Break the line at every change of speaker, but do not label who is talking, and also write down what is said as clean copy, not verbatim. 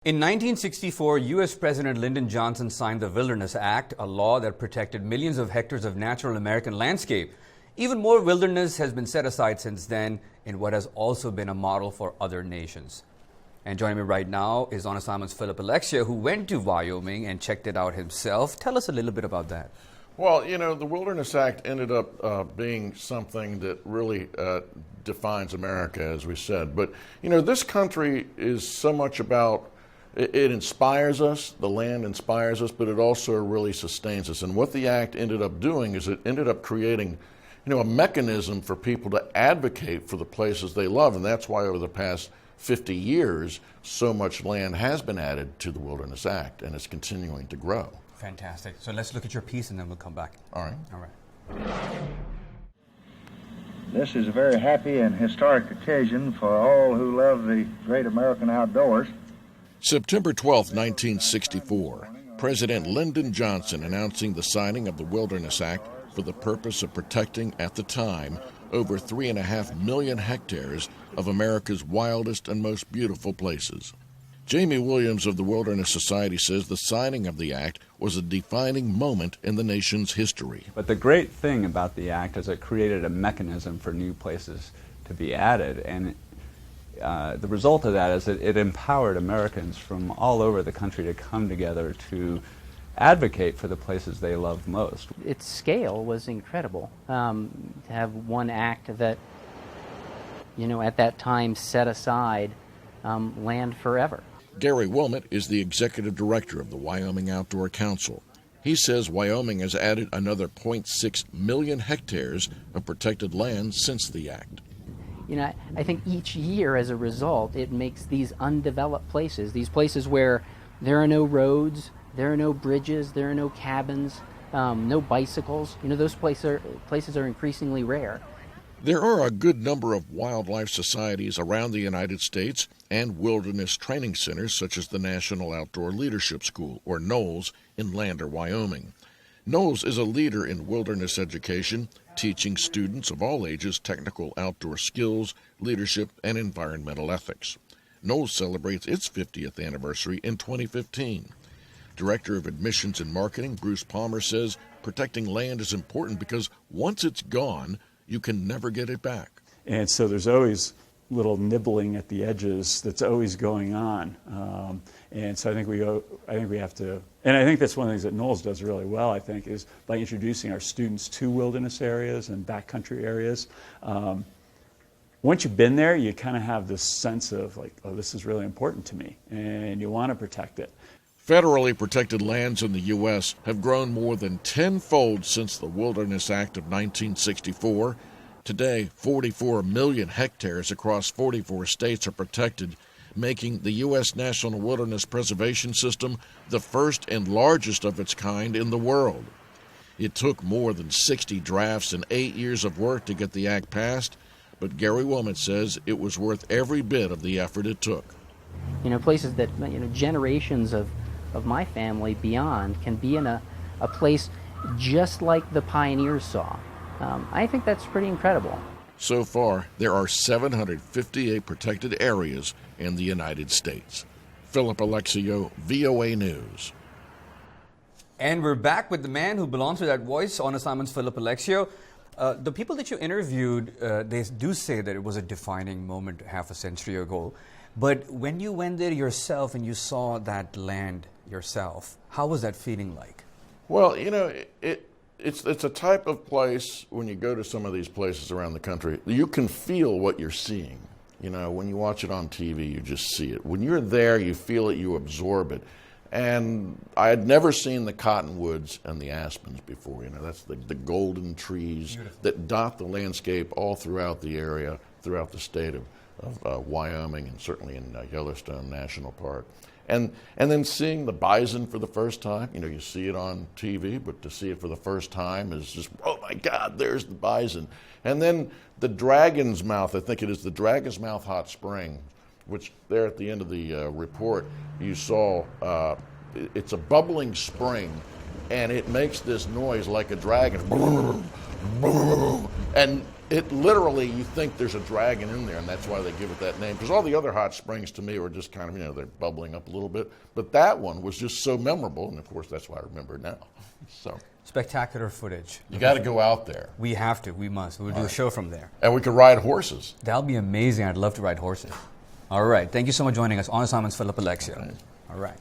In 1964, U.S. President Lyndon Johnson signed the Wilderness Act, a law that protected millions of hectares of natural American landscape. Even more wilderness has been set aside since then in what has also been a model for other nations. And joining me right now is On Assignment's Philip Alexia, who went to Wyoming and checked it out himself. Tell us a little bit about that.
Well, you know, the Wilderness Act ended up being something that really defines America, as we said. But, you know, this country is so much about, it inspires us, the land inspires us, but it also really sustains us. And what the act ended up doing is it ended up creating, you know, a mechanism for people to advocate for the places they love. And that's why over the past 50 years, so much land has been added to the Wilderness Act, and it's continuing to grow.
Fantastic. So let's look at your piece and then we'll come back.
All right.
All right.
This is a very happy and historic occasion for all who love the great American outdoors.
September 12, 1964, President Lyndon Johnson announcing the signing of the Wilderness Act for the purpose of protecting, at the time, over 3.5 million hectares of America's wildest and most beautiful places. Jamie Williams of the Wilderness Society says the signing of the act was a defining moment in the nation's history.
But the great thing about the act is it created a mechanism for new places to be added, and the result of that is that it empowered Americans from all over the country to come together to advocate for the places they love most.
Its scale was incredible. To have one act that, you know, at that time set aside land forever.
Gary Wilmot is the executive director of the Wyoming Outdoor Council. He says Wyoming has added another 0.6 million hectares of protected land since the act.
You know, I think each year as a result, it makes these undeveloped places, these places where there are no roads, there are no bridges, there are no cabins, no bicycles. You know, those places are increasingly rare.
There are a good number of wildlife societies around the United States and wilderness training centers such as the National Outdoor Leadership School, or NOLS, in Lander, Wyoming. NOLS is a leader in wilderness education, teaching students of all ages technical outdoor skills, leadership, and environmental ethics. NOLS celebrates its 50th anniversary in 2015. Director of Admissions and Marketing, Bruce Palmer, says protecting land is important because once it's gone, you can never get it back.
And so there's always little nibbling at the edges that's always going on. And so I think we have to, and I think that's one of the things that NOLS does really well, I think, is by introducing our students to wilderness areas and backcountry areas. Once you've been there, you kind of have this sense of like, oh, this is really important to me, and you want to protect it.
Federally protected lands in the U.S. have grown more than tenfold since the Wilderness Act of 1964. Today, 44 million hectares across 44 states are protected, making the U.S. National Wilderness Preservation System the first and largest of its kind in the world. It took more than 60 drafts and 8 years of work to get the act passed, but Gary Wilmot says it was worth every bit of the effort it took.
You know, places that, you know, generations of my family beyond can be in a place just like the pioneers saw. I think that's pretty incredible.
So far, there are 758 protected areas in the United States. Philip Alexio, VOA News.
And we're back with the man who belongs to that voice, On Assignment's Philip Alexio. The people that you interviewed, they do say that it was a defining moment half a century ago. But when you went there yourself and you saw that land yourself, how was that feeling like?
Well, you know, it's a type of place, when you go to some of these places around the country, you can feel what you're seeing. You know, when you watch it on TV, you just see it. When you're there, you feel it, you absorb it. And I had never seen the cottonwoods and the aspens before. You know, that's the golden trees that dot the landscape all throughout the area, throughout the state of Wyoming, and certainly in Yellowstone National Park. And then seeing the bison for the first time, you know, you see it on TV, but to see it for the first time is just, oh my God, there's the bison. And then the Dragon's Mouth, I think it is the Dragon's Mouth Hot Spring, which there at the end of the report you saw, it's a bubbling spring, and it makes this noise like a dragon. And it literally, you think there's a dragon in there, and that's why they give it that name. Because all the other hot springs to me were just kind of, they're bubbling up a little bit. But that one was just so memorable, and of course that's why I remember it now. So
Spectacular footage.
you got to go out there.
We have to. We must. We'll do a show from there.
And we could ride horses.
That'll be amazing. I'd love to ride horses. All right. Thank you so much for joining us. On assignment's Philip Alexia. All right.